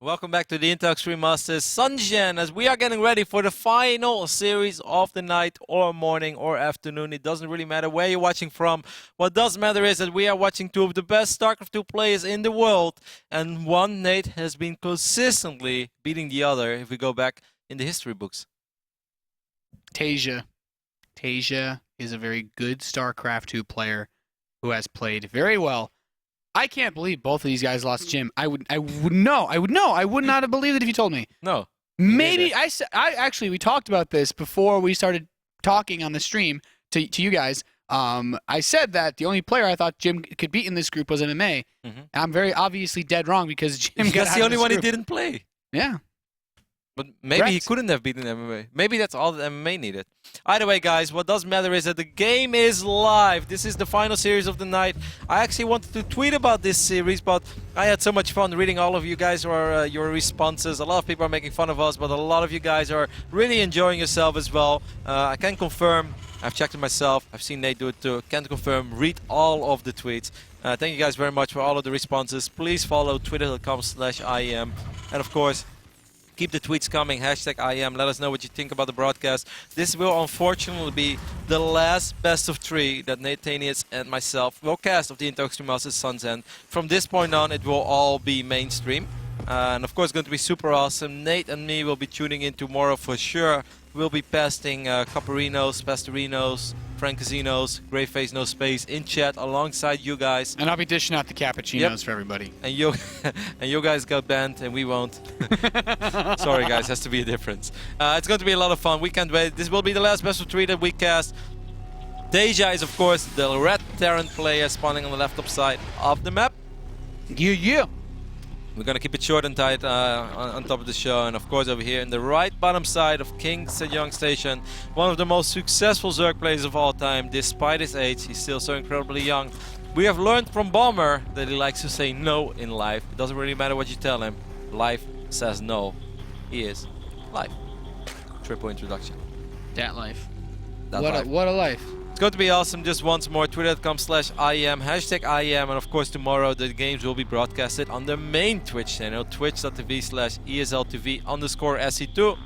Welcome back to the Intel Extreme Masters Shenzhen, as we are getting ready for the final series of the night or morning or afternoon. It doesn't really matter where you're watching from. What does matter is that we are watching two of the best StarCraft 2 players in the world, and one, Nate, has been consistently beating the other if we go back in the history books. Taeja. Taeja is a very good StarCraft 2 player who has played very well. I can't believe both of these guys lost Jim. I would know. I would not have believed it if you told me. No. Maybe I actually we talked about this before we started talking on the stream to you guys. I said that the only player I thought Jim could beat in this group was MMA. Mm-hmm. I'm very obviously dead wrong because Jim got That's out the of only this one group. he didn't play. Yeah. But maybe Correct. he couldn't have beaten MMA. Maybe that's all that MMA needed. Either way, guys, what does matter is that the game is live. This is the final series of the night. I actually wanted to tweet about this series, but I had so much fun reading all of you guys or your responses. A lot of people are making fun of us, but a lot of you guys are really enjoying yourself as well. I can confirm, I've checked it myself, I've seen Nate do it too, can confirm, read all of the tweets. Thank you guys very much for all of the responses. Please follow twitter.com/IEM. And of course, keep the tweets coming, #IEM. Let us know what you think about the broadcast. This will unfortunately be the last best of 3 that Nate Taeja and myself will cast of the Intel Extreme Masters Shenzhen. From this point on, it will all be mainstream. And of course, it's going to be super awesome. Nate and me will be tuning in tomorrow for sure. We'll be pasting Caparinos, Pastorinos, Francasinos, Greyface No Space in chat alongside you guys. And I'll be dishing out the cappuccinos for everybody. And you guys got banned and we won't. Sorry guys, has to be a difference. It's going to be a lot of fun. We can't wait. This will be the last best of 3 that we cast. Taeja is of course the red Terran player spawning on the left top side of the map. Yeah. We're going to keep it short and tight on top of the show. And of course over here in the right bottom side of King Sejong Station, one of the most successful Zerg players of all time. Despite his age, he's still so incredibly young. We have learned from Bomber that he likes to say no in life. It doesn't really matter what you tell him. Life says no. He is life. Triple introduction. That life. That What life. a life. It's going to be awesome. Just once more, twitter.com/IEM, #IEM, and of course tomorrow the games will be broadcasted on the main Twitch channel, twitch.tv/ESLTV_SE2.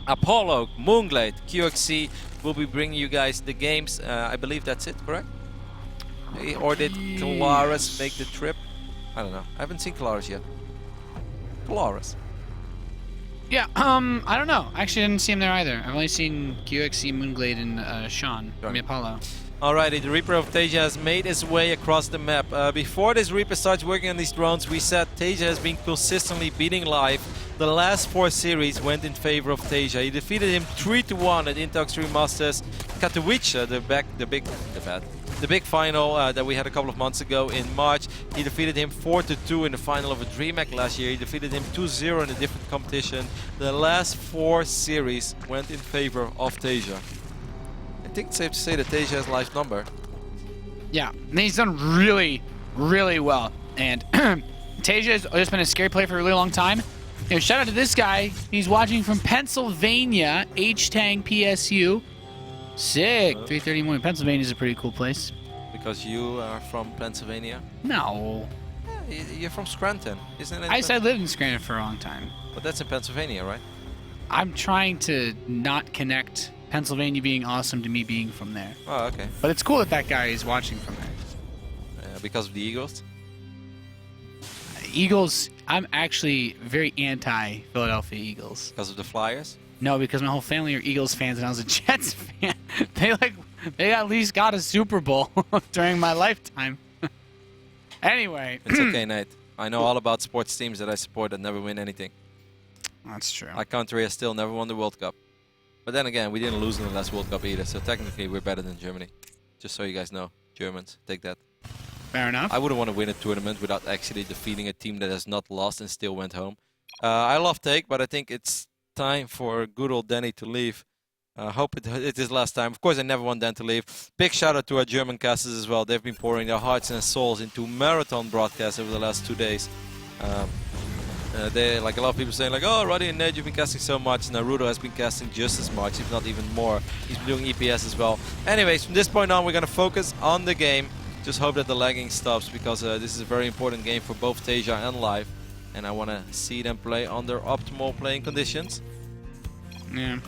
Apollo, Moonglade, QXC will be bringing you guys the games. I believe that's it, correct? Or did Kalaris make the trip? I don't know. I haven't seen Kalaris yet. Kalaris. Yeah, I don't know. Actually, I didn't see him there either. I've only seen QXC, Moonglade, and Sean. I mean, Apollo. Alrighty, the Reaper of Taeja has made his way across the map. Before this Reaper starts working on these drones, we said Taeja has been consistently beating live. The last 4 series went in favor of Taeja. He defeated him 3-1 at Intel Extreme Masters Katowice, the big final that we had a couple of months ago in March. He defeated him 4-2 in the final of a DreamHack last year. He defeated him 2-0 in a different competition. The last 4 series went in favor of Taeja. I think it's safe to say that Taeja has life number. Yeah, and he's done really, really well. And Taeja has just been a scary player for a really long time. You know, shout out to this guy. He's watching from Pennsylvania, H-Tang PSU. Sick. 3:30 morning. Pennsylvania is a pretty cool place. Because you are from Pennsylvania? No. Yeah, you're from Scranton, isn't it? I said I lived in Scranton for a long time. But that's in Pennsylvania, right? I'm trying to not connect Pennsylvania being awesome to me being from there. Oh, okay. But it's cool that guy is watching from there. Because of the Eagles? Eagles, I'm actually very anti-Philadelphia Eagles. Because of the Flyers? No, because my whole family are Eagles fans and I was a Jets fan. They at least got a Super Bowl during my lifetime. Anyway. It's okay, Nate. I know all about sports teams that I support that never win anything. That's true. Our country has still never won the World Cup. But then again, we didn't lose in the last World Cup either, so technically we're better than Germany. Just so you guys know. Germans, take that. Fair enough. I wouldn't want to win a tournament without actually defeating a team that has not lost and still went home. I love Take, but I think it's time for good old Danny to leave. I hope it is last time. Of course, I never want Dan to leave. Big shout out to our German casters as well. They've been pouring their hearts and souls into marathon broadcasts over the last 2 days. They, like a lot of people saying, like, oh, Roddy and Ned, you've been casting so much. Naruto has been casting just as much, if not even more. He's been doing EPS as well. Anyways, from this point on, we're going to focus on the game. Just hope that the lagging stops, because this is a very important game for both Taeja and Live. and I want to see them play under optimal playing conditions. Yeah.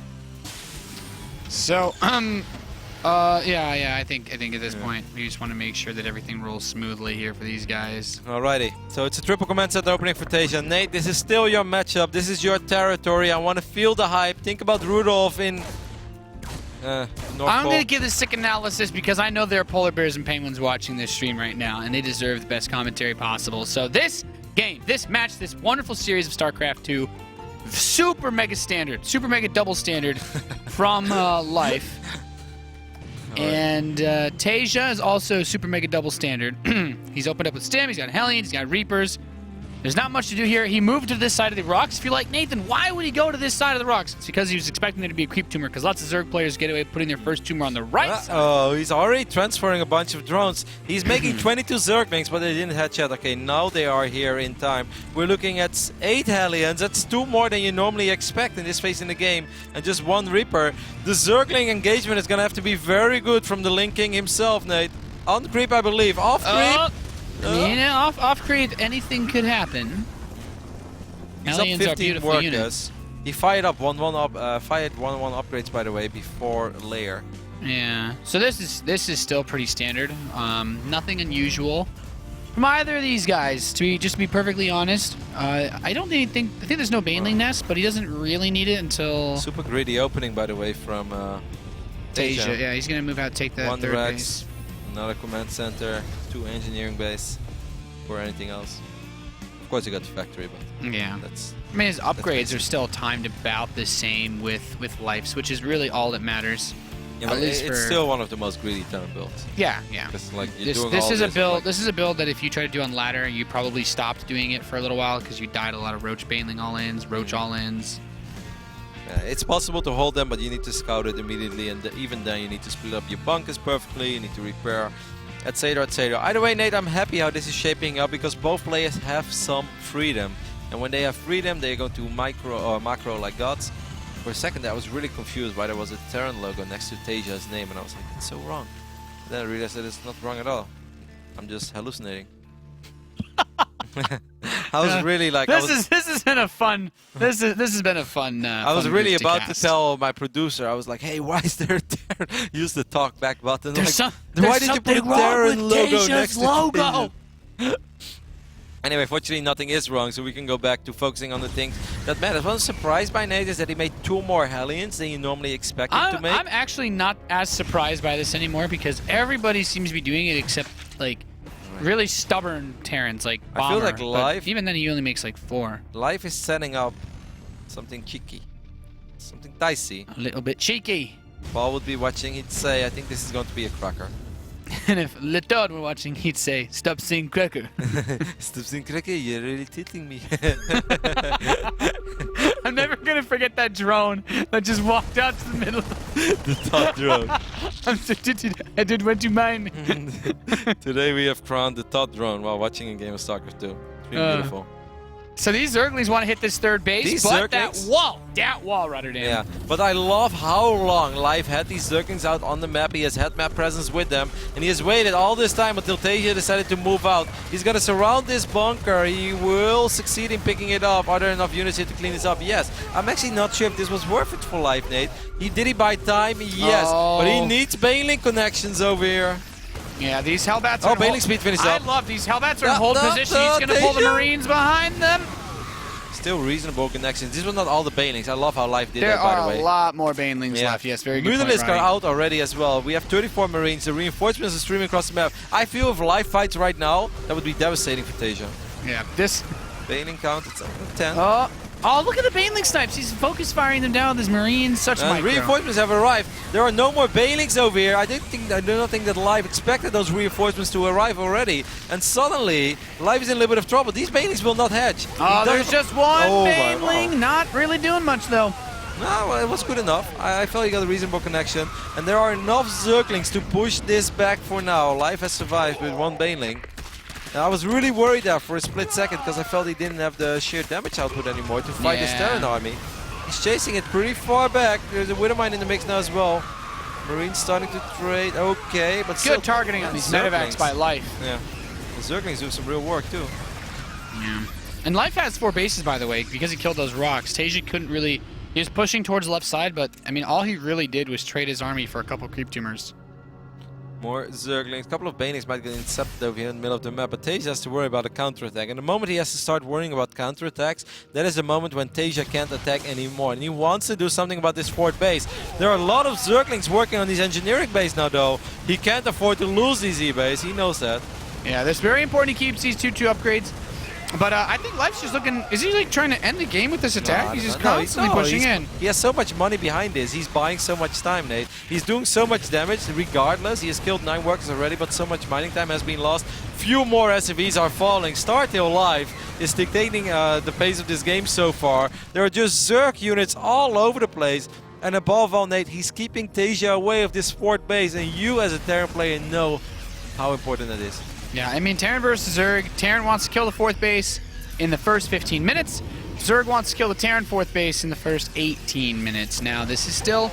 So, yeah, I think at this point we just want to make sure that everything rolls smoothly here for these guys. Alrighty, so it's a triple command set opening for Taeja. Nate, this is still your matchup. This is your territory. I want to feel the hype. Think about Rudolph in North I'm Pole. going to give this sick analysis because I know there are polar bears and penguins watching this stream right now, and they deserve the best commentary possible. So this game, this match, this wonderful series of StarCraft 2, super mega standard, super mega double standard from Life. And Taeja is also super mega double standard. He's opened up with Stim, he's got Hellions, he's got Reapers. There's not much to do here. He moved to this side of the rocks. If you're like, Nathan, why would he go to this side of the rocks? It's because he was expecting there to be a creep tumor, because lots of Zerg players get away with putting their first tumor on the right side. Oh, he's already transferring a bunch of drones. He's making 22 Zerglings, but they didn't headshot. Okay, now they are here in time. We're looking at 8 Hellions. That's 2 more than you normally expect in this phase in the game, and just 1 Reaper. The Zergling engagement is going to have to be very good from the Link King himself, Nate. On creep, I believe. Off creep. You know, off creep, anything could happen. He's Hellions up are 15 beautiful workers. units. He fired up 1-1 fired 1-1 upgrades, by the way, before layer. Yeah. So this is still pretty standard. Nothing unusual from either of these guys. To be perfectly honest, I think there's no Baneling nest, but he doesn't really need it until Super greedy opening, by the way, from Taeja. Yeah, he's gonna move out, take that 1 third Rex, base. another command center, 2 engineering base, or anything else. Of course, you got the factory, but Yeah. that's. I mean, his upgrades are still timed about the same with Life's, which is really all that matters. Yeah, At but least it's for- still one of the most greedy turn builds. Yeah. Because like you're This doing all is a build. like- This is a build that if you try to do on ladder, you probably stopped doing it for a little while because you died a lot of Roach Baneling all-ins, Roach all-ins. It's possible to hold them, but you need to scout it immediately, and even then you need to split up your bunkers perfectly, you need to repair, etc, etc. Either way, Nate, I'm happy how this is shaping up because both players have some freedom. And when they have freedom, they're going to micro or macro like gods. For a second, I was really confused why there was a Terran logo next to Taeja's name, and I was like, it's so wrong. Then I realized that it's not wrong at all. I'm just hallucinating. I was really like, This has been a fun. This has been a fun. I was fun really group about to cast. tell my producer. I was like, "Hey, why is there a Terran?" Use the talk back button. There's Like, there's why did you put a something wrong Terran with logo Taeja's next to logo. Taeja? Anyway, fortunately, nothing is wrong, so we can go back to focusing on the things that matter. What I was surprised by Nate is that he made 2 more Hellions than you normally expect him to make. I'm actually not as surprised by this anymore because everybody seems to be doing it except like really stubborn Terrans like I feel Bomber. like but Life- even then he only makes like 4. Life is setting up something cheeky, something dicey. A little bit cheeky. Paul would be watching. He'd say, "I think this is going to be a cracker." And if Letod were watching, he'd say, "Stop saying cracker." Stop saying cracker. You're really tilting me. I'm never gonna forget that drone that just walked out to the middle. The top drone. I did what you mind. Today we have crowned the top drone while watching a game of StarCraft 2. It's been beautiful. So these Zerglings want to hit this third base, These but Zerglings- that wall, Rotterdam. Yeah, but I love how long Life had these Zerglings out on the map. He has had map presence with them, and he has waited all this time until Taeja decided to move out. He's gonna surround this bunker. He will succeed in picking it up. Are there enough units here to clean this up? Yes. I'm actually not sure if this was worth it for Life, Nate. Did he buy time? Yes. But he needs Baneling connections over here. Yeah, these Hellbats are Oh, in Baneling hold. speed finished I up. love these Hellbats are in hold position. He's going to pull the Taeja. Marines behind them. Still reasonable connections. This was not all the Banelings. I love how Life did There that, by the are way. a lot more Banelings left. Yes, very good point, Mutalisk are Roddy. out already as well. We have 34 Marines. The reinforcements are streaming across the map. I feel if Life fights right now, that would be devastating for Taeja. Yeah, this... Baneling count, it's 10. Oh, look at the Baneling snipes. He's focus firing them down with his Marines. Such micro. Reinforcements have arrived. There are no more Banelings over here. I do not think that Life expected those reinforcements to arrive already. And suddenly, Life is in a little bit of trouble. These Banelings will not hedge. Oh, there's just one Oh, my Baneling. God. Not really doing much, though. No, well, it was good enough. I felt he got a reasonable connection. And there are enough Zerglings to push this back for now. Life has survived with 1 Baneling. And I was really worried there for a split second because I felt he didn't have the sheer damage output anymore to fight this Terran army. He's chasing it pretty far back. There's a Widowmine in the mix now as well. Marines starting to trade. Okay, but Good targeting on these medevacs by Life. Yeah. The Zerglings do some real work too. Yeah. And Life has 4 bases, by the way, because he killed those rocks. Taeja couldn't really... He was pushing towards the left side, but, I mean, all he really did was trade his army for a couple creep tumors. More Zerglings. A couple of Banelings might get intercepted over here in the middle of the map, but Taeja has to worry about a counterattack. And the moment he has to start worrying about counterattacks, that is the moment when Taeja can't attack anymore. And he wants to do something about this fourth base. There are a lot of Zerglings working on these engineering base now, though. He can't afford to lose these E-base. He knows that. Yeah, that's very important. He keeps these 2-2 upgrades. But I think Life's just looking... Is he like trying to end the game with this attack? No, he's just no, constantly pushing in. He has so much money behind this. He's buying so much time, Nate. He's doing so much damage regardless. He has killed 9 workers already, but so much mining time has been lost. Few more SCVs are falling. StarTale Live is dictating the pace of this game so far. There are just Zerg units all over the place. And above all, Nate, he's keeping Taeja away of this fourth base. And you as a Terran player know how important that is. Yeah, I mean, Terran versus Zerg. Terran wants to kill the 4th base in the first 15 minutes. Zerg wants to kill the Terran 4th base in the first 18 minutes. Now, this is still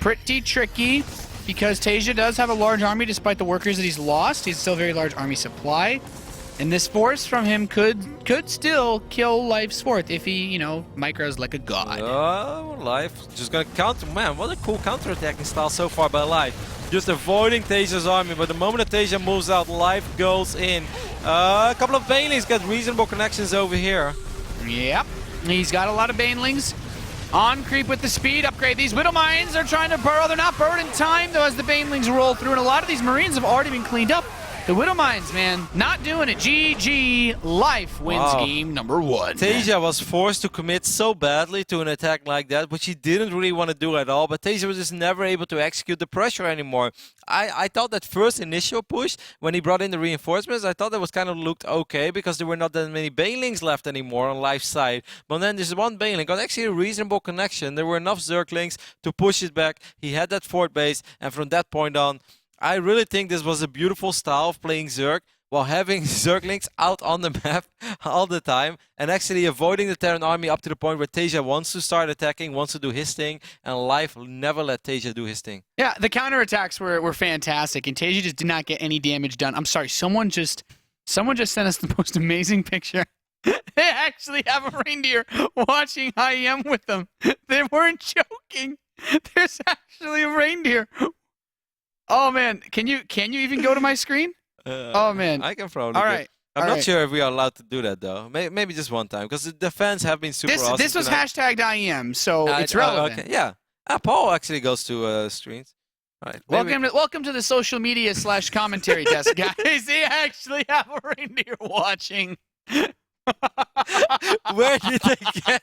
pretty tricky because Taeja does have a large army despite the workers that he's lost. He's still a very large army supply. And this force from him could still kill Life's 4th if he, you know, micros like a god. Oh, Life just gonna counter. Man, what a cool counter-attacking style so far by Life. Just avoiding Taeja's army, but the moment that Taeja moves out, Life goes in. A couple of Banelings got reasonable connections over here. Yep, he's got a lot of Banelings. On creep with the speed, upgrade these Widow Mines. They're trying to burrow. They're not burrowed in time, though, as the Banelings roll through, and a lot of these Marines have already been cleaned up. The Widow Mines, man, not doing it. GG. Life wins game number 1. Taeja was forced to commit so badly to an attack like that, which he didn't really want to do at all, but Taeja was just never able to execute the pressure anymore. I thought that first initial push, when he brought in the reinforcements, I thought that was kind of looked okay, because there were not that many Banelings left anymore on Life's side. But then there's one Baneling, got actually a reasonable connection. There were enough Zerglings to push it back. He had that fourth base, and from that point on, I really think this was a beautiful style of playing Zerg while having Zerglings out on the map all the time and actually avoiding the Terran army up to the point where Taeja wants to start attacking, wants to do his thing, and Life never let Taeja do his thing. Yeah, the counterattacks were fantastic, and Taeja just did not get any damage done. I'm sorry, someone just sent us the most amazing picture. They actually have a reindeer watching IEM with them. They weren't joking. There's actually a reindeer. Oh man, can you even go to my screen? Oh man, I can probably. All right, I'm not sure if we are allowed to do that though. Maybe just one time, because the fans have been super awesome. This was hashtagged IEM, so it's relevant. Okay. Yeah, Paul actually goes to streams. All right. Welcome to the social media / commentary desk, guys. They actually have a reindeer watching. Where did they get?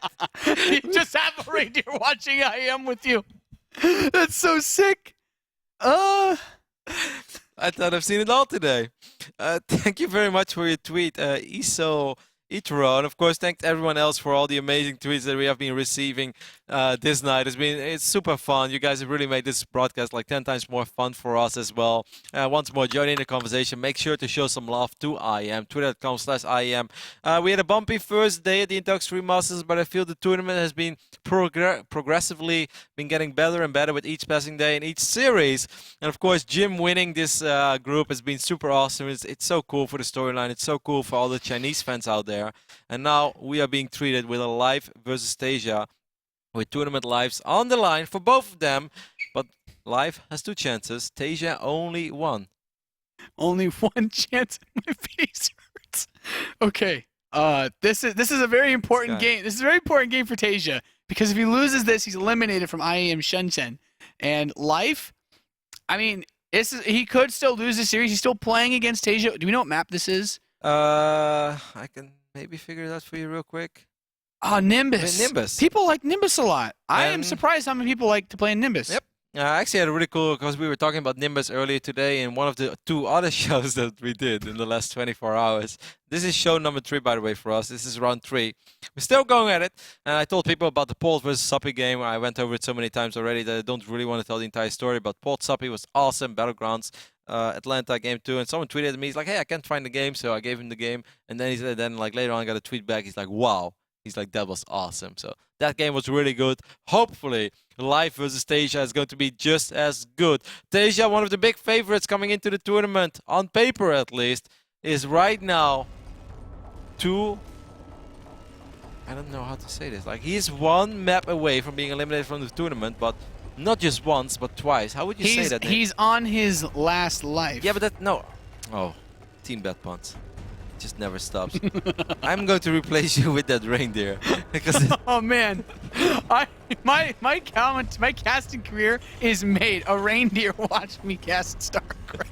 You just have a reindeer watching IEM with you. That's so sick. I thought I've seen it all today. Thank you very much for your tweet, Itro, and of course thanks everyone else for all the amazing tweets that we have been receiving this night. It's super fun. You guys have really made this broadcast like 10 times more fun for us as well. Once more, join in the conversation. Make sure to show some love to IEM, twitter.com/IEM. We had a bumpy first day at the Intox 3 Masters, but I feel the tournament has been progressively been getting better and better with each passing day in each series. And of course, Jim winning this group has been super awesome. It's so cool for the storyline. It's so cool for all the Chinese fans out there. And now we are being treated with a Life versus Taeja, with tournament lives on the line for both of them. But Life has 2 chances. Taeja only 1. Only 1 chance. My face hurts. Okay. This is a very important game. This is a very important game for Taeja, because if he loses this, he's eliminated from IEM Shenzhen. And Life, I mean, he could still lose the series. He's still playing against Taeja. Do we know what map this is? I can maybe figure it out for you real quick. Nimbus. Nimbus. People like Nimbus a lot. I am surprised how many people like to play in Nimbus. Yep. I actually had a really cool, because we were talking about Nimbus earlier today in one of the 2 other shows that we did in the last 24 hours. This is show number 3, by the way, for us. This is round 3. We're still going at it. And I told people about the Port versus Suppy game. I went over it so many times already that I don't really want to tell the entire story. But Port Suppy was awesome. Battlegrounds. Atlanta game 2, and someone tweeted at me. He's like, "Hey, I can't find the game," so I gave him the game. And then he said, like later on, I got a tweet back. He's like, "Wow." He's like, "That was awesome." So that game was really good. Hopefully, Life versus Taeja is going to be just as good. Taeja, one of the big favorites coming into the tournament, on paper at least, is right now 2 I don't know how to say this. Like, he's one map away from being eliminated from the tournament, but not just once, but twice. How would you say that, Nate? He's on his last life. Yeah, but that... No. Oh. Team bet puns. Just never stops. I'm going to replace you with that reindeer. Because oh man, my casting career is made. A reindeer watched me cast StarCraft.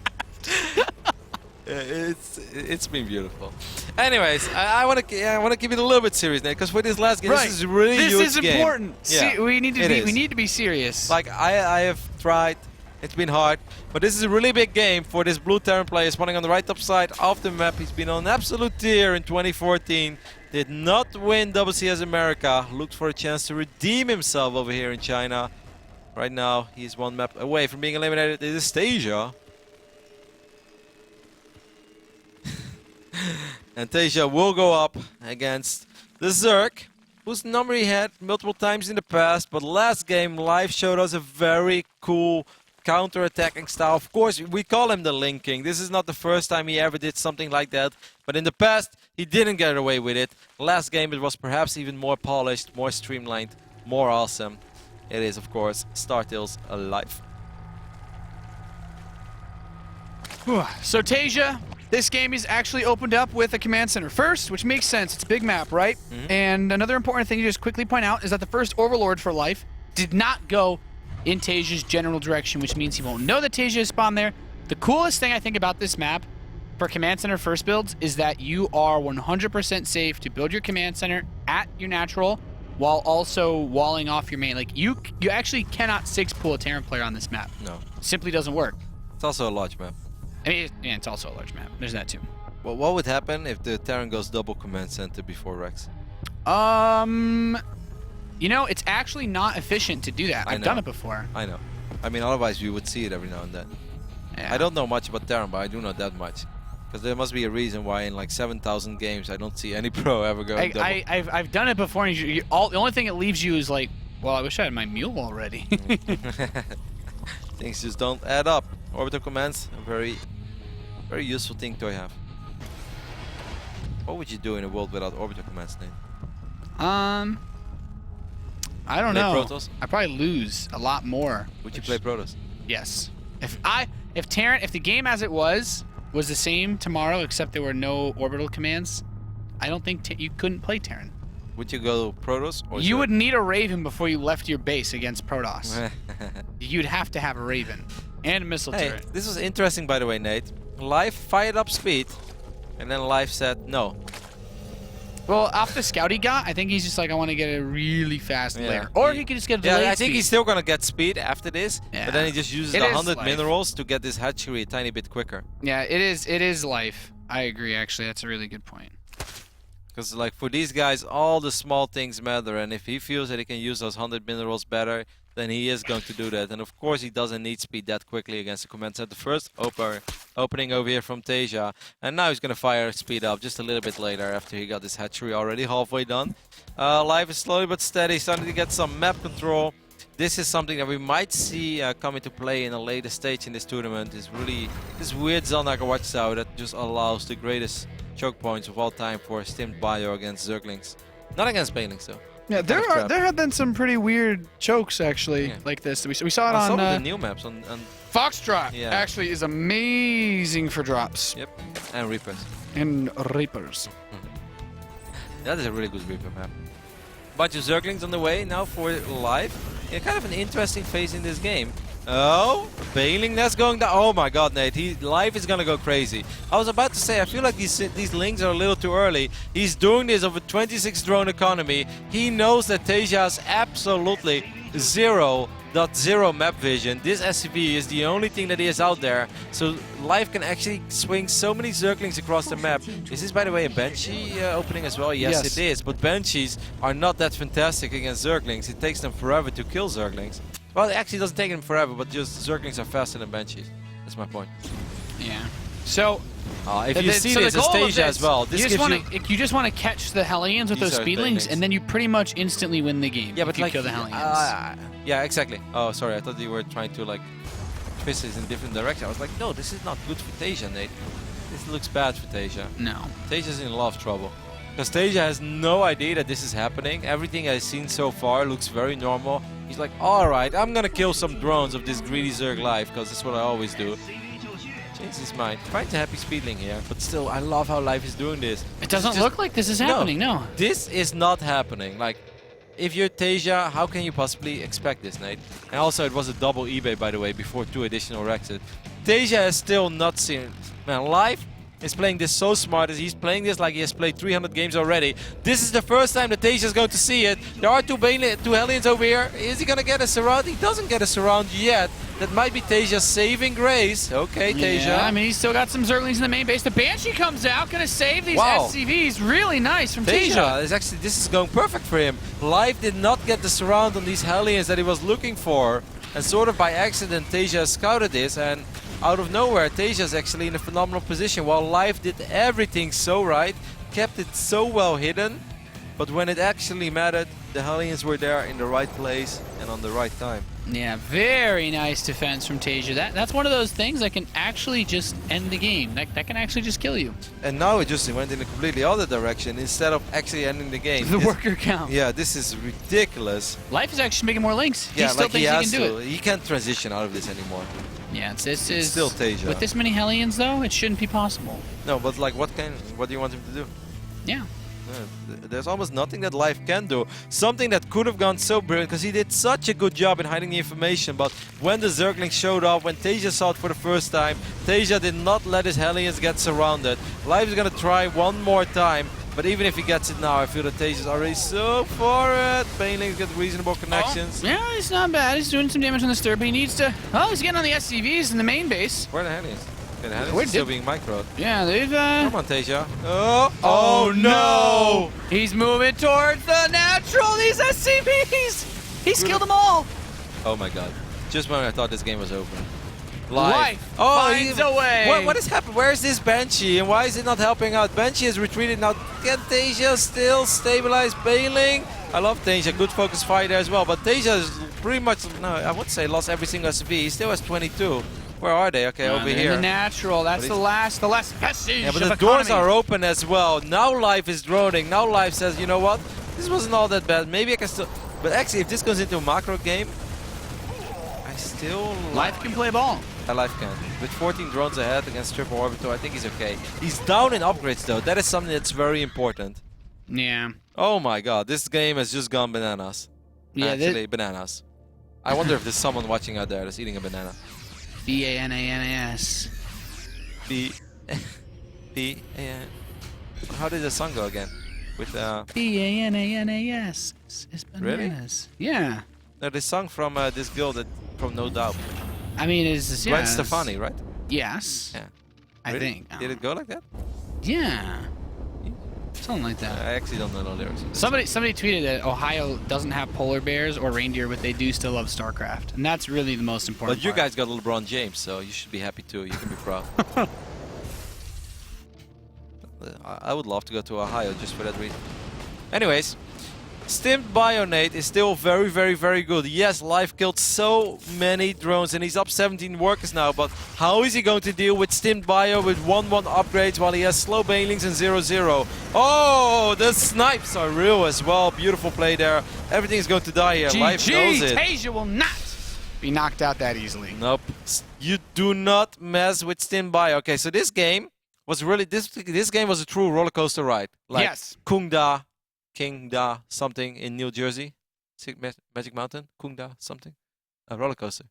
it's been beautiful. Anyways, I want to keep it a little bit serious, Nate, because for this last game, this is really huge This is game. important. Yeah, we need to be serious. Like I have tried. It's been hard, but this is a really big game for this blue Terran player spawning on the right top side of the map. He's been on absolute tier in 2014. Did not win WCS America. Looked for a chance to redeem himself over here in China. Right now, he's one map away from being eliminated. It is Taeja. And Taeja will go up against the Zerg, whose number he had multiple times in the past. But last game, Live showed us a very cool counter-attacking style. Of course, we call him the Link King. This is not the first time he ever did something like that. But in the past, he didn't get away with it. Last game, it was perhaps even more polished, more streamlined, more awesome. It is, of course, StarTales Alive. So Taeja, this game is actually opened up with a command center first, which makes sense. It's a big map, right? And another important thing to just quickly point out is that the first Overlord for Life did not go in Taeja's general direction, which means he won't know that Taeja is spawned there. The coolest thing I think about this map for command center first builds is that you are 100% safe to build your command center at your natural while also walling off your main. Like, you actually cannot 6-pull a Terran player on this map. No. Simply doesn't work. It's also a large map. I mean, yeah, it's also a large map. There's that too. Well, what would happen if the Terran goes double command center before Rex? You know, it's actually not efficient to do that. I've done it before. I know. I mean, otherwise we would see it every now and then. Yeah. I don't know much about Terran, but I do know that much. Because there must be a reason why in like 7,000 games I don't see any pro ever go double. I've done it before, and the only thing it leaves you is like, well, I wish I had my mule already. Things just don't add up. Orbital commands, a very useful thing to have. What would you do in a world without orbital commands, Nate? I don't Play know. Protoss? I probably lose a lot more. Would you play Protoss? Yes. If the game as it was the same tomorrow, except there were no orbital commands, I don't think you couldn't play Terran. Would you go Protoss or You Zerg? would need a Raven before you left your base against Protoss. You'd have to have a Raven and a missile Hey, turret. this was interesting, by the way, Nate. Live fired up speed, and then Live said no. Well, off the scout he got, I think he's just like, I want to get a really fast layer. Or he could just get a delayed I think speed. he's still gonna get speed after this, but then he just uses It the is 100 Life. minerals to get this hatchery a tiny bit quicker. Yeah, it is life. I agree, actually. That's a really good point. Because like for these guys, all the small things matter, and if he feels that he can use those 100 minerals better, then he is going to do that. And of course he doesn't need speed that quickly against the command center. First opening over here from Taeja, and now he's going to fire speed up just a little bit later after he got this hatchery already halfway done. Live is slowly but steady starting to get some map control. This is something that we might see come into play in a later stage in this tournament. It's really this weird Zalnaga watchtower that just allows the greatest choke points of all time for Stimmed Bio against Zerglings. Not against Banelings though. Yeah, there have been some pretty weird chokes actually like this. We saw it on some of the new maps on Foxtrot. Yeah. Actually, is amazing for drops. Yep, and Reapers. And Reapers. That is a really good Reaper map. Bunch of Zerglings on the way now for Live. Yeah, kind of an interesting phase in this game. Oh, Bailing, that's going down. Oh my god, Nate, Live is gonna go crazy. I was about to say, I feel like these links are a little too early. He's doing this over 26 drone economy. He knows that Taeja has absolutely 0.0 map vision. This SCV is the only thing that he has out there. So Live can actually swing so many Zerglings across the map. Is this, by the way, a Banshee opening as well? Yes, it is. But Banshees are not that fantastic against Zerglings. It takes them forever to kill Zerglings. Well, it actually doesn't take them forever, but just Zerglings are faster than Banshees. That's my point. Yeah. So if you see this as Taeja as well, this you just want to catch the Hellions with those speedlings, and then you pretty much instantly win the game. Yeah, but if you like kill the Hellions. Yeah, exactly. Oh, sorry, I thought you were trying to like twist this in different direction. I was like, no, this is not good for Taeja, Nate. This looks bad for Taeja. No. Taeja's in a lot of trouble. Because Taeja has no idea that this is happening. Everything I've seen so far looks very normal. He's like, alright, I'm gonna kill some drones of this greedy Zerg life, because that's what I always do. Changed his mind. Finds a happy speedling here, but still, I love how Life is doing this. It doesn't look like this is happening, no. This is not happening. Like, if you're Taeja, how can you possibly expect this, Nate? And also, it was a double eBay, by the way, before 2 additional Rexes. Taeja is still not seen. Man, Life is playing this so smart. He's playing this like he has played 300 games already. This is the first time that Taeja is going to see it. There are two Hellions over here. Is he going to get a surround? He doesn't get a surround yet. That might be Taeja's saving grace. Okay, Taeja. Yeah, I mean, he's still got some Zerglings in the main base. The Banshee comes out, gonna save these SCVs. Really nice from Taeja. Is actually, this is going perfect for him. Life did not get the surround on these Hellions that he was looking for. And sort of by accident, Taeja scouted this, and out of nowhere, Taeja is actually in a phenomenal position. While Life did everything so right, kept it so well hidden, but when it actually mattered, the Hellions were there in the right place and on the right time. Yeah, very nice defense from Taeja. That's one of those things that can actually just end the game. That can actually just kill you. And now it just went in a completely other direction instead of actually ending the game. The worker count. Yeah, this is ridiculous. Life is actually making more links. Yeah, he still like thinks he can do it. He can't transition out of this anymore. Yeah, this is still Taeja. With this many Hellions, though, it shouldn't be possible. No, but like, what do you want him to do? Yeah. There's almost nothing that Life can do. Something that could have gone so brilliant, because he did such a good job in hiding the information, but when the Zerglings showed up, when Taeja saw it for the first time, Taeja did not let his Hellions get surrounded. Life is gonna try one more time, but even if he gets it now, I feel that Taeja is already so far ahead. Banelings get reasonable connections. Oh, yeah, he's not bad. He's doing some damage on the stir, but he needs to... Oh, he's getting on the SCVs in the main base. Where are the Hellions? Okay, the Hellions are still being microed. Yeah, they've... Come on, Taeja. Oh no! He's moving towards the natural. These SCVs! He's killed them all. Oh my god. Just when I thought this game was over. Life finds a way. What has happened? Where is this Banshee and why is it not helping out? Banshee has retreated now. Can Taeja still stabilize Bailing? I love Taeja. Good focus fire there as well. But Taeja is pretty much, no, I would say lost every single SV. He still has 22. Where are they? Okay, over here. The natural. That's the last vestige. Yeah, but the doors are open as well. Now Life is droning. Now Life says, you know what? This wasn't all that bad. Maybe I can still... But actually, if this goes into a macro game, I still... Life can play ball. Life can. With 14 drones ahead against Triple Orbital, I think he's okay. He's down in upgrades though. That is something that's very important. Yeah. Oh my god, this game has just gone bananas. Yeah, actually, bananas. I wonder if there's someone watching out there that's eating a banana. B-A-N-A-N-A-S. B-A-N. How did the song go again? With B-A-N-A-N-A-S. It's bananas. Really? Yeah. No, this song from this girl from No Doubt. I mean, it's... Gwen Stefani, right? Yes. Yeah. I think. Did it go like that? Yeah. Something like that. I actually don't know the lyrics. Somebody tweeted that Ohio doesn't have polar bears or reindeer, but they do still love StarCraft, and that's really the most important. But you guys got LeBron James, so you should be happy too. You can be proud. I would love to go to Ohio just for that reason. Anyways, Stimmed Bionate is still very, very, very good. Yes, Life killed so many drones and he's up 17 workers now, but how is he going to deal with Stimmed Bio with 1-1 upgrades while he has slow Banelings and 0-0? Oh, the snipes are real as well. Beautiful play there. Everything is going to die here. Life knows it. Taeja will not be knocked out that easily. Nope. You do not mess with Stimmed Bio. Okay, so this game was really, this game was a true roller coaster ride. Like yes. Kungda, Kingda something in New Jersey, Magic Mountain, Kungda something, a roller coaster.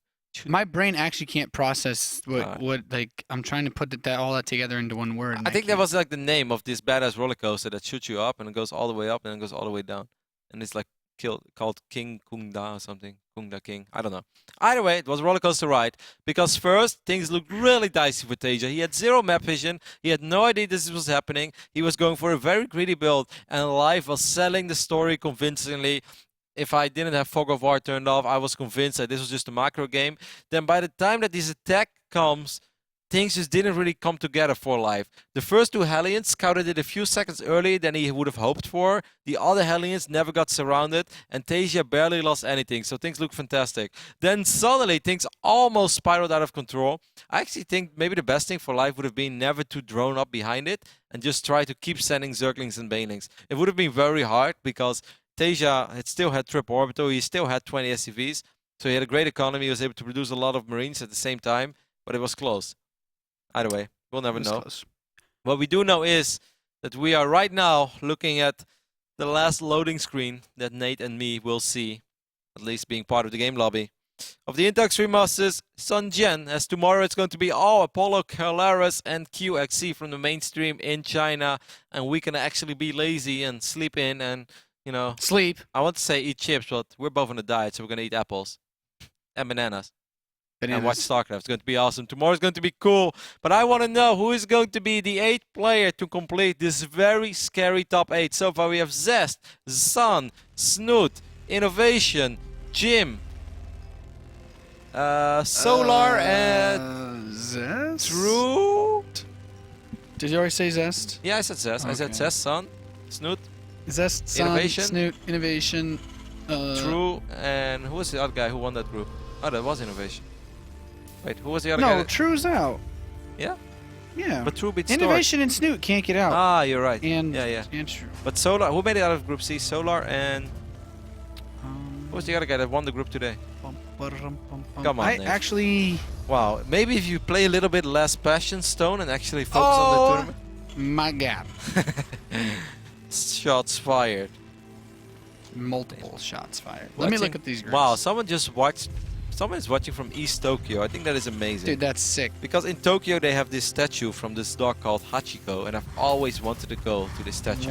My brain actually can't process what like I'm trying to put all that together into one word. I think that was like the name of this badass roller coaster that shoots you up and it goes all the way up and then goes all the way down, and it's like called King Kungda or something, Kungda King. I don't know. Either way, it was a roller coaster ride because first things looked really dicey for Taeja. He had zero map vision. He had no idea this was happening. He was going for a very greedy build, and Life was selling the story convincingly. If I didn't have Fog of War turned off, I was convinced that this was just a macro game. Then by the time that this attack comes, things just didn't really come together for Live. The first two Hellions scouted it a few seconds earlier than he would have hoped for. The other Hellions never got surrounded, and Taeja barely lost anything, so things look fantastic. Then suddenly things almost spiraled out of control. I actually think maybe the best thing for Live would have been never to drone up behind it and just try to keep sending Zerglings and Banelings. It would have been very hard because Taeja had still had triple orbital, he still had 20 SCVs, so he had a great economy, he was able to produce a lot of Marines at the same time, but it was close. Either way, we'll never know. Close. What we do know is that we are right now looking at the last loading screen that Nate and me will see, at least being part of the game lobby, of the Intel Extreme Masters Shenzhen, as tomorrow it's going to be all Apollo, Calaris, and QXC from the mainstream in China, and we can actually be lazy and sleep in and, you know... Sleep. I want to say eat chips, but we're both on a diet, so we're going to eat apples and bananas. And watch StarCraft. It's going to be awesome. Tomorrow's going to be cool. But I want to know who is going to be the 8th player to complete this very scary top 8. So far we have Zest, Sun, Snoot, Innovation, Jim, Solar, and Zest? True. Did you already say Zest? Yeah, I said Zest. Okay. I said Zest, Sun, Snoot, Zest, Sun, Innovation. Snoot, Innovation. True, and who was the other guy who won that group? Oh, that was Innovation. Wait, who was the other guy? No, True's out. Yeah? Yeah. But True beat Stork. Innovation and Snoot can't get out. Ah, you're right. And yeah. And True. But Solar, who made it out of Group C? Solar and... who was the other guy that won the group today? Come on, I Nate. actually... Wow, maybe if you play a little bit less Passion Stone and actually focus on the tournament. My God. Shots fired. Multiple shots fired. Let me look at these girls. Wow, someone just watched... Someone is watching from East Tokyo. I think that is amazing. Dude, that's sick. Because in Tokyo they have this statue from this dog called Hachiko, and I've always wanted to go to this statue.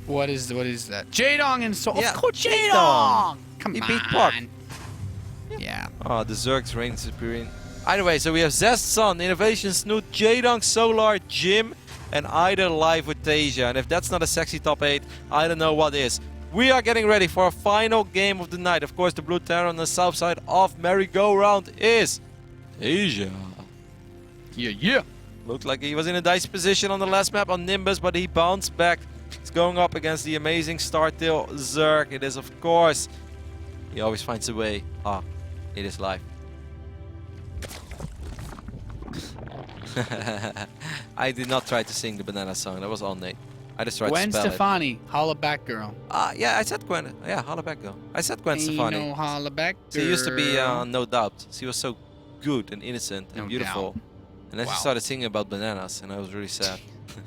What is that? Jaedong and Soul. Yeah, Of course, Jaedong. Jaedong. Come He on. beat Puck. Yeah. Oh, the Zergs reign superior. Either way, so we have Zest, Sun, Innovation, Snoot, Jaedong, Solar, Jim, and Ida Live with Taeja. And if that's not a sexy top 8, I don't know what is. We are getting ready for our final game of the night. Of course, the blue terror on the south side of merry-go-round is Taeja. Yeah. Looked like he was in a dice position on the last map on Nimbus, but he bounced back. He's going up against the amazing Startail Zerg. It is, of course, he always finds a way. Ah, it is live. I did not try to sing the banana song. That was all Nate. I just tried Gwen to spell Stefani, holla back girl. it. Yeah, I said Gwen. Yeah, holla back girl. I said Gwen Stefani. No holla back girl. She used to be No Doubt. She was so good and innocent and No beautiful. doubt. And then she started singing about bananas, and I was really sad.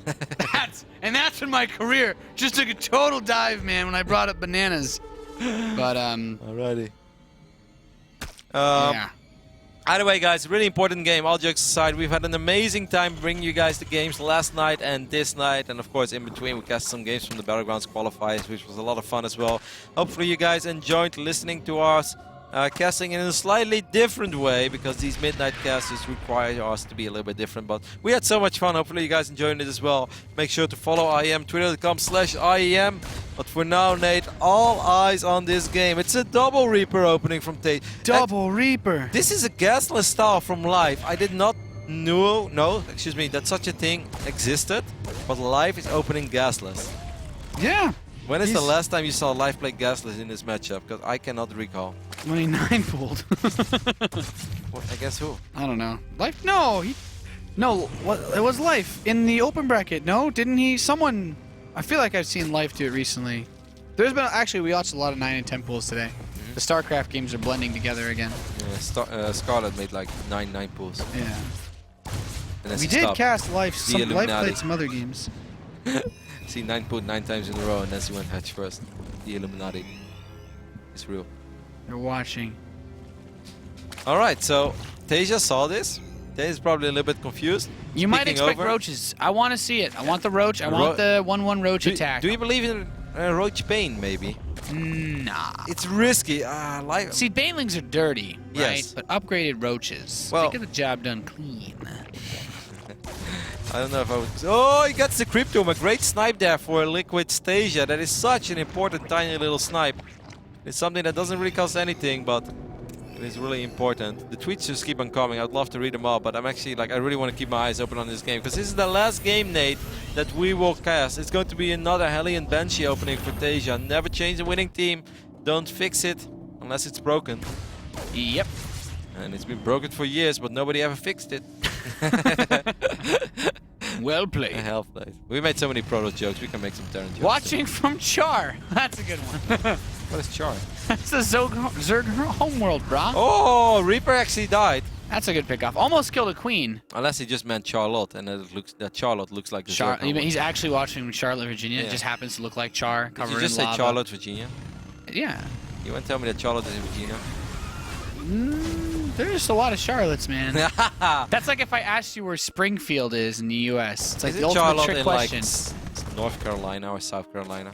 That's when my career just took a total dive, man, when I brought up bananas. But Alrighty. yeah. Either way, guys, really important game. All jokes aside, we've had an amazing time bringing you guys the games last night and this night. And of course, in between, we cast some games from the Battlegrounds qualifiers, which was a lot of fun as well. Hopefully, you guys enjoyed listening to us casting in a slightly different way, because these midnight casters require us to be a little bit different. But we had so much fun. Hopefully, you guys enjoyed it as well. Make sure to follow IEM, twitter.com/IEM. But for now, Nate, all eyes on this game. It's a double Reaper opening from Taeja. Double Reaper. This is a gasless style from Live. I did not know, that such a thing existed, but Live is opening gasless. Yeah. When is the last time you saw Live play gasless in this matchup? Because I cannot recall. When he 9-pulled. Well, I guess who? I don't know. Life? No. No, it was Life in the open bracket. No, didn't he? Someone... I feel like I've seen Life do it recently. There's been... Actually, we watched a lot of 9 and 10 pulls today. The StarCraft games are blending together again. Yeah, Scarlet made like 9 pulls. Yeah. And then We she did stopped. cast Life. Life Illuminati. played some other games. See 9 pulled 9 times in a row, and then she went hedge first. The Illuminati. It's real. They're watching. Alright, so Taeja saw this. Taeja's probably a little bit confused. You might Speaking expect over, roaches. I want to see it. I want the roach. I want the 1/1 roach attack. Do you believe in Roach Bane, maybe? Nah. It's risky. Like See, banelings are dirty, right? Yes. But upgraded roaches, Well- they get the job done clean. I don't know if I would... Oh, he gets the Cryptome. A great snipe there for Liquid Taeja. That is such an important tiny little snipe. It's something that doesn't really cost anything, but is really important. The tweets just keep on coming. I'd love to read them all, but I'm actually like, I really want to keep my eyes open on this game because this is the last game, Nate, that we will cast. It's going to be another Hellion Banshee opening for Taeja. Never change the winning team. Don't fix it unless it's broken. Yep. And it's been broken for years, but nobody ever fixed it. Well played. Hell played. We made so many Protoss jokes. We can make some Terran jokes. Watching from Char. That's a good one. What is Char? That's the Zerg homeworld, brah. Oh, Reaper actually died. That's a good pickoff. Almost killed a queen. Unless he just meant Charlotte, and that Charlotte looks like the Zerg homeworld. He's actually watching Charlotte, Virginia. Yeah. It just happens to look like Char, Did covered you just in say lava. Charlotte, Virginia? Yeah. You want to tell me that Charlotte is in Virginia? There's a lot of Charlottes, man. That's like if I asked you where Springfield is in the U.S. It's like Is the it ultimate Charlotte trick in question. like North Carolina or South Carolina?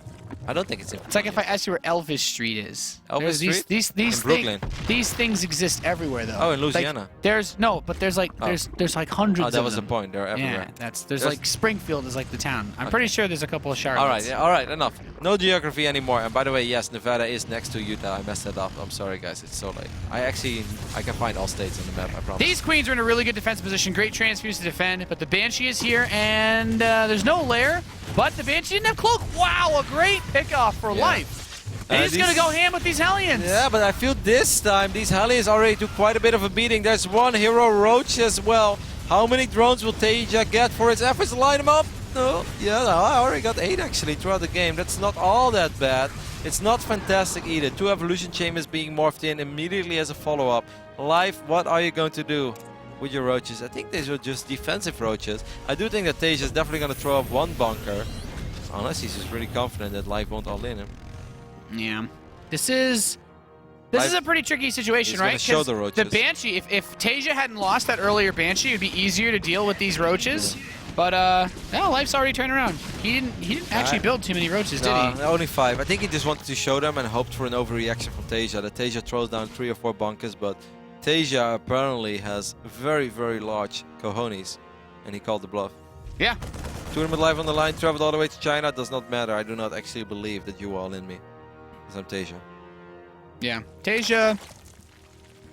I don't think it's in. It's like if I asked you where Elvis Street is. Elvis Street? These In Brooklyn. these things exist everywhere, though. Oh, in Like, Louisiana. there's like there's like hundreds. Oh, that of was the them. point. They're everywhere. Yeah, there's There's- like Springfield is like the town. I'm pretty sure there's a couple of Charlottes. All right, yeah, all right, enough. No geography anymore. And by the way, yes, Nevada is next to Utah. I messed that up. I'm sorry, guys. It's so late. I can find all states on the map. I promise. These queens are in a really good defense position. Great transfuse to defend, but the Banshee is here, and there's no lair. But the Banshee didn't have cloak. Wow, a great pickoff for life. And he's gonna go ham with these Hellions. Yeah, but I feel this time these Hellions already took quite a bit of a beating. There's one hero Roach as well. How many drones will Taeja get for his efforts to line him up? No, yeah, no, I already got 8 actually throughout the game. That's not all that bad. It's not fantastic either. 2 evolution chambers being morphed in immediately as a follow-up. Life, what are you going to do with your roaches? I think these are just defensive roaches. I do think that Taeja is definitely going to throw up one bunker. Unless he's just really confident that Life won't all-in him. Yeah. This is a pretty tricky situation, He's right? gonna show the 'Cause roaches. Banshee, if Taeja hadn't lost that earlier Banshee, it would be easier to deal with these roaches. But no, Life's already turned around. He didn't actually build too many roaches, did he? Only 5. I think he just wanted to show them and hoped for an overreaction from Taeja. That Taeja throws down 3 or 4 bunkers, but Taeja apparently has very, very large cojones, and he called the bluff. Yeah. Tournament live on the line, traveled all the way to China. Does not matter. I do not actually believe that you all in me. Because I'm Taeja. Yeah. Taeja,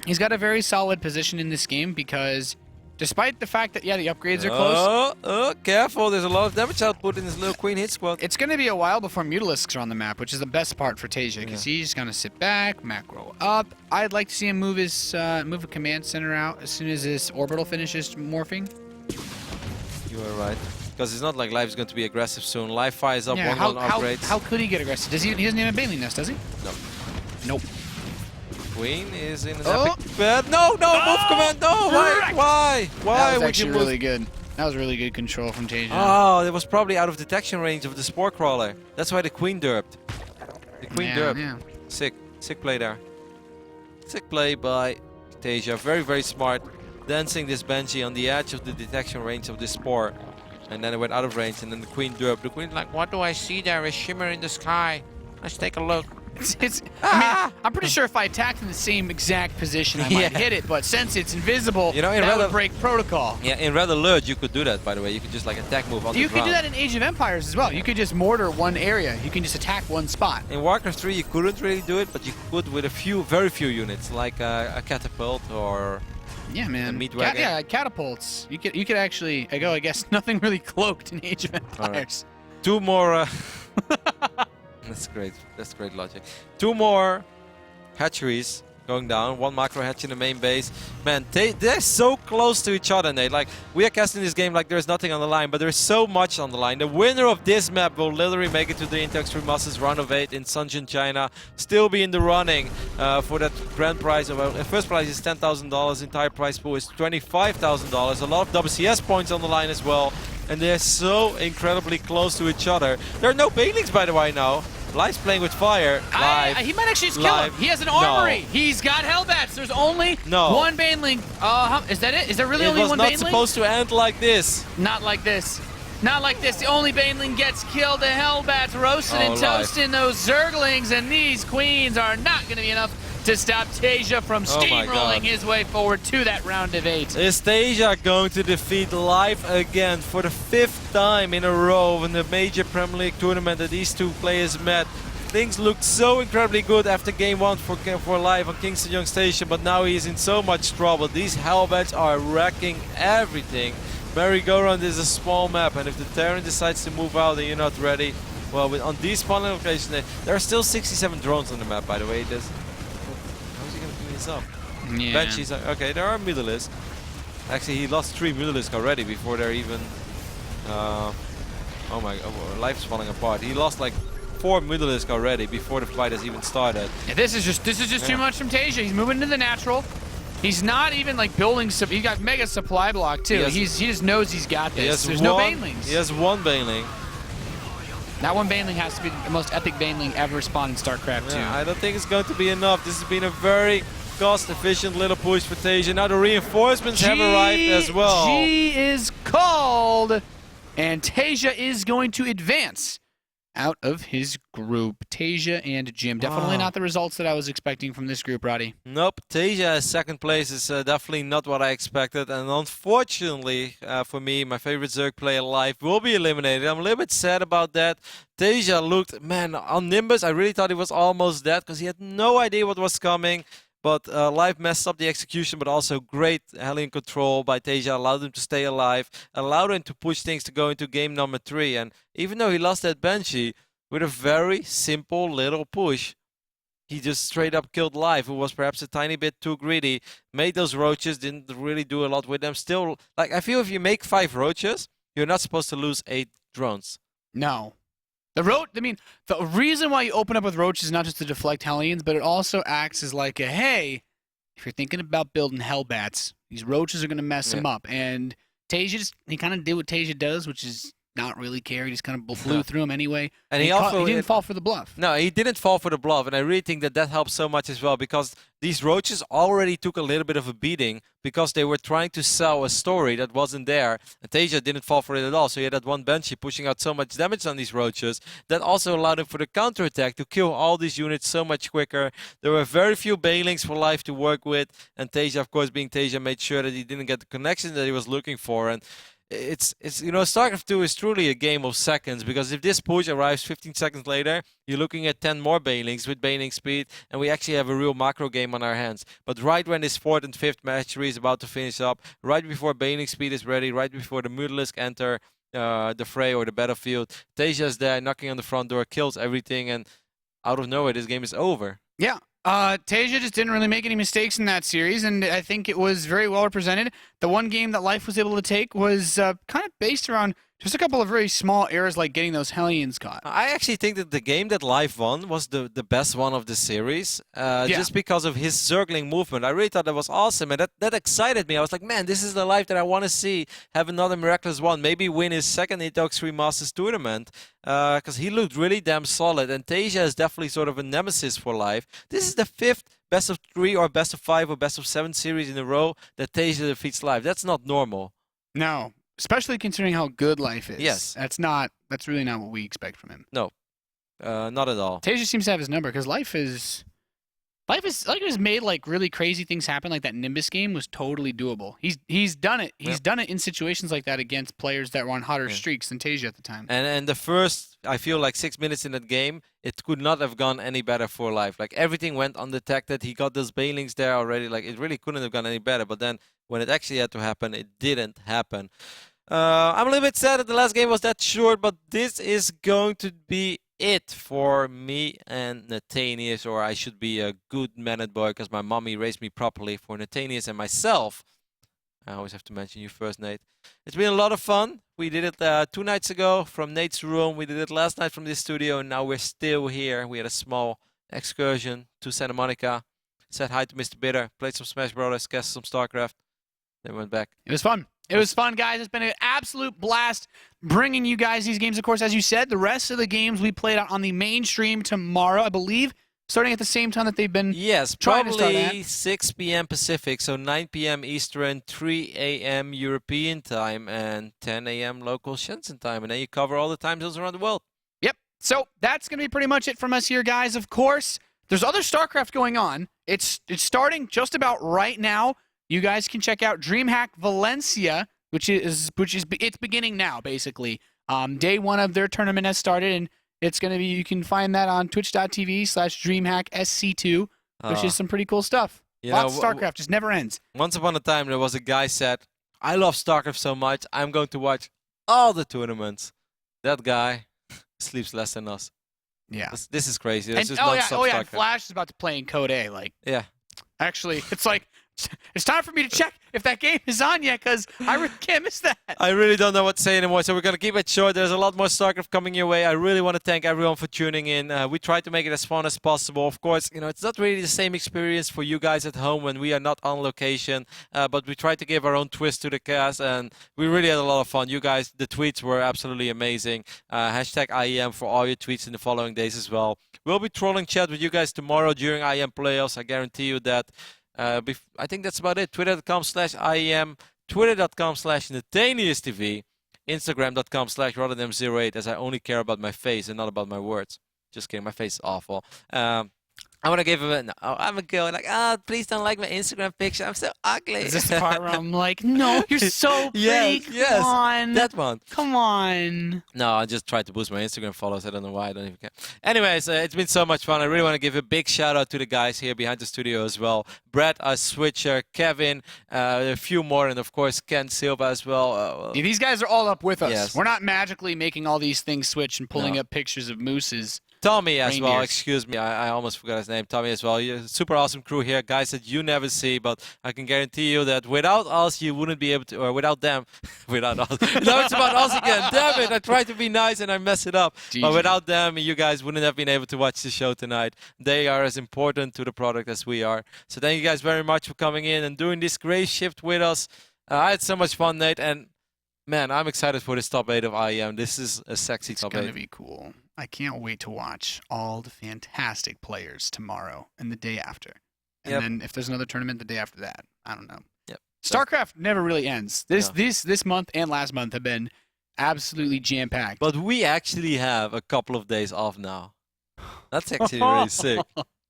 he's got a very solid position in this game because despite the fact that, the upgrades are close, Oh, careful. There's a lot of damage output in this little Queen hit squad. it's going to be a while before Mutalisks are on the map, which is the best part for Taeja because he's going to sit back, macro up. I'd like to see him move his move a command center out as soon as this orbital finishes morphing. You are right. Because it's not like Life's going to be aggressive soon. Life fires up Yeah, one upgrades. how could he get aggressive? He doesn't even have a Baneling Nest, does he? No. Nope. Queen is in his Oh. epic bed. No, move command. No, why? That Why was would actually you move? really good. That was really good control from Taeja. Oh, it was probably out of detection range of the Spore Crawler. That's why the Queen derped. The Queen derped. Yeah. Sick play there. Sick play by Taeja. Very, very smart. Dancing this Banshee on the edge of the detection range of the Spore. And then it went out of range, and then the Queen derped. The Queen's like, what do I see there? A shimmer in the sky. Let's take a look. I mean, I'm pretty sure if I attacked in the same exact position, I might hit it. But since it's invisible, You know, in that Red would Al- break protocol. Yeah, in Red Alert, you could do that, by the way. You could just like attack move on You the could ground. do that in Age of Empires as well. You could just mortar one area. You can just attack one spot. In Warcraft 3, you couldn't really do it, but you could with very few units, like a catapult or Yeah, man. meat wagon. Catapults. You could actually. I guess nothing really cloaked in Age of Empires. 2 more. That's great. That's great logic. 2 more hatcheries going down. 1 macro hatch in the main base. Man, they're so close to each other, Nate. Like, we are casting this game like there's nothing on the line, but there's so much on the line. The winner of this map will literally make it to the Intex 3 Masters round of 8 in Shenzhen, China. Still be in the running for that grand prize. First prize is $10,000. Entire prize pool is $25,000. A lot of WCS points on the line as well. And they're so incredibly close to each other. There are no Banelings, by the way, now. Life's playing with fire. Live. He might actually just kill him. He has an armory. No. He's got Hellbats. There's only one Baneling. Is that it? Is there really only one Baneling? It was not supposed to end like this. Not like this. Not like this. The only Baneling gets killed. The Hellbats roasted and toasting those Zerglings, and these queens are not going to be enough to stop Taeja from steamrolling his way forward to that round of 8. Is Taeja going to defeat Live again for the 5th time in a row in the major Premier League tournament that these two players met? things looked so incredibly good after game 1 for Live on Kingston Young Station, but now he's in so much trouble. These Hellbats are wrecking everything. Merry-Go-Round is a small map, and if the Terran decides to move out and you're not ready, well, on these spawning locations, there are still 67 drones on the map, by the way. How is he going to clean this up? Yeah. Banshees, okay, there are Mutalisks. Actually, he lost 3 Mutalisks already before they're even... oh my god, life's falling apart. He lost like 4 Mutalisks already before the fight has even started. Yeah, this is just too much from Taeja. He's moving into the natural. He's not even like building. He got mega supply block too. He just knows he's got this. There's no banelings. He has 1 baneling. That 1 baneling has to be the most epic baneling ever spawned in StarCraft 2. I don't think it's going to be enough. This has been a very cost-efficient little push for Taeja. Now the reinforcements have arrived as well. G is called, and Taeja is going to advance out of his group. Taeja and Jim. Definitely not the results that I was expecting from this group, Roddy. Nope. Taeja as 2nd place is definitely not what I expected. And unfortunately, for me, my favorite Zerg player Live will be eliminated. I'm a little bit sad about that. Taeja looked, man, on Nimbus, I really thought he was almost dead because he had no idea what was coming. But Live messed up the execution, but also great Hellion control by Taeja, allowed him to stay alive, allowed him to push things to go into game number 3. And even though he lost that Banshee, with a very simple little push, he just straight up killed Live, who was perhaps a tiny bit too greedy, made those roaches, didn't really do a lot with them. Still, like, I feel if you make 5 roaches, you're not supposed to lose 8 drones. No. The reason why you open up with roaches is not just to deflect Hellions, but it also acts as like a, hey, if you're thinking about building Hellbats, these roaches are going to mess them up. And Taeja, he kind of did what Taeja does, which is not really care. He just kind of flew through him anyway. And he didn't fall for the bluff. No, he didn't fall for the bluff. And I really think that helps so much as well, because these roaches already took a little bit of a beating because they were trying to sell a story that wasn't there. And Taeja didn't fall for it at all. So he had that 1 Banshee pushing out so much damage on these roaches that also allowed him for the counterattack to kill all these units so much quicker. There were very few banelings for Life to work with. And Taeja, of course, being Taeja, made sure that he didn't get the connection that he was looking for. And it's you know, StarCraft 2 is truly a game of seconds, because if this push arrives 15 seconds later, you're looking at 10 more banelings with baneling speed, and we actually have a real macro game on our hands. But right when this 4th and 5th matchery is about to finish up, right before baneling speed is ready, right before the Mutalisk enter the fray or the battlefield, Taeja is there knocking on the front door, kills everything, and out of nowhere this game is over. Yeah. Taeja just didn't really make any mistakes in that series, and I think it was very well represented. The one game that Life was able to take was kind of based around just a couple of very small errors, like getting those Hellions caught. I actually think that the game that Live won was the best one of the series, just because of his circling movement. I really thought that was awesome, and that excited me. I was like, man, this is the Live that I want to see have another miraculous one, maybe win his 2nd Etox 3 Masters tournament, because he looked really damn solid, and Taeja is definitely sort of a nemesis for Live. This is the 5th best of 3 or best of 5 or best of 7 series in a row that Taeja defeats Live. That's not normal. No. Especially considering how good Life is. Yes. That's really not what we expect from him. No. Not at all. Taeja seems to have his number, because Life has made like really crazy things happen. Like that Nimbus game was totally doable. He's done it. He's done it in situations like that against players that were on hotter streaks than Taeja at the time. And the first, I feel like 6 minutes in that game, it could not have gone any better for Life. Like everything went undetected. He got those banelings there already. Like it really couldn't have gone any better. But then when it actually had to happen, it didn't happen. I'm a little bit sad that the last game was that short, but this is going to be it for me and Nathanius, or I should be a good mannered boy because my mommy raised me properly, for Nathanius and myself. I always have to mention you first, Nate. It's been a lot of fun. We did it 2 nights ago from Nate's room. We did it last night from this studio, and now we're still here. We had a small excursion to Santa Monica. Said hi to Mr. Bitter, played some Smash Brothers, cast some StarCraft, then went back. It was fun. It was fun, guys. It's been an absolute blast bringing you guys these games. Of course, as you said, the rest of the games we played out on the main stream tomorrow, I believe, starting at the same time that they've been trying to start at. Probably 6 p.m. Pacific, so 9 p.m. Eastern, 3 a.m. European time, and 10 a.m. local Shenzhen time. And then you cover all the time zones around the world. Yep. So that's going to be pretty much it from us here, guys. Of course, there's other StarCraft going on. It's starting just about right now. You guys can check out DreamHack Valencia, which is it's beginning now, basically. Day 1 of their tournament has started, and It's going to be, you can find that on twitch.tv/DreamhackSC2, which is some pretty cool stuff. Lots of StarCraft, just never ends. Once upon a time, there was a guy said, I love StarCraft so much, I'm going to watch all the tournaments. That guy sleeps less than us. Yeah. This is crazy. This is and Flash is about to play in Code A. Like, yeah. Actually, it's like, it's time for me to check if that game is on yet, because I really can't miss that. I really don't know what to say anymore, so we're going to keep it short. There's a lot more StarCraft coming your way. I really want to thank everyone for tuning in. We try to make it as fun as possible. Of course, it's not really the same experience for you guys at home when we are not on location, but we try to give our own twist to the cast, and we really had a lot of fun. You guys, the tweets were absolutely amazing. Hashtag IEM for all your tweets in the following days as well. We'll be trolling chat with you guys tomorrow during IEM playoffs. I guarantee you that. I think that's about it. Twitter.com/IEM, Twitter.com/NathaniusTV, Instagram.com/Rotterdam08, as I only care about my face and not about my words. Just kidding, my face is awful. I want to give him I'm a girl, like, please don't like my Instagram picture. I'm so ugly. Is this the part where I'm like, no, you're so pretty. Come on. That one. Come on. No, I just tried to boost my Instagram followers. I don't know why. I don't even care. Anyways, it's been so much fun. I really want to give a big shout out to the guys here behind the studio as well. Brett, our switcher, Kevin, a few more, and of course Ken Silva as well. Yeah, these guys are all up with us. Yes. We're not magically making all these things switch and pulling up pictures of mooses. Tommy as well, Reindeers. excuse me, I almost forgot his name. Tommy as well. Super awesome crew here, guys that you never see, but I can guarantee you that without us, you wouldn't be able to, or without them, without us. No, it's about us again. Damn it, I tried to be nice and I mess it up. GG. But without them, you guys wouldn't have been able to watch the show tonight. They are as important to the product as we are. So thank you guys very much for coming in and doing this great shift with us. I had so much fun, Nate, and man, I'm excited for this top 8 of IEM. This is a sexy top 8. It's going to be cool. I can't wait to watch all the fantastic players tomorrow and the day after. And then if there's another tournament the day after that, I don't know. Yep. StarCraft never really ends. This month and last month have been absolutely jam-packed. But we actually have a couple of days off now. That's actually really sick.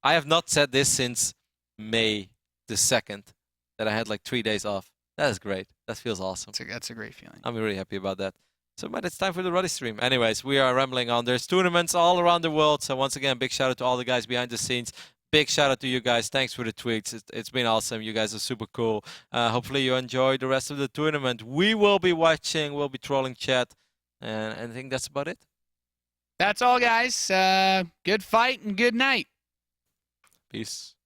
I have not said this since May the 2nd, that I had like 3 days off. That is great. That feels awesome. That's a great feeling. I'm really happy about that. So, but it's time for the Ruddy stream. Anyways, we are rambling on. There's tournaments all around the world. So once again, big shout out to all the guys behind the scenes. Big shout out to you guys. Thanks for the tweets. It's been awesome. You guys are super cool. Hopefully you enjoy the rest of the tournament. We will be watching. We'll be trolling chat. And I think that's about it. That's all, guys. Good fight and good night. Peace.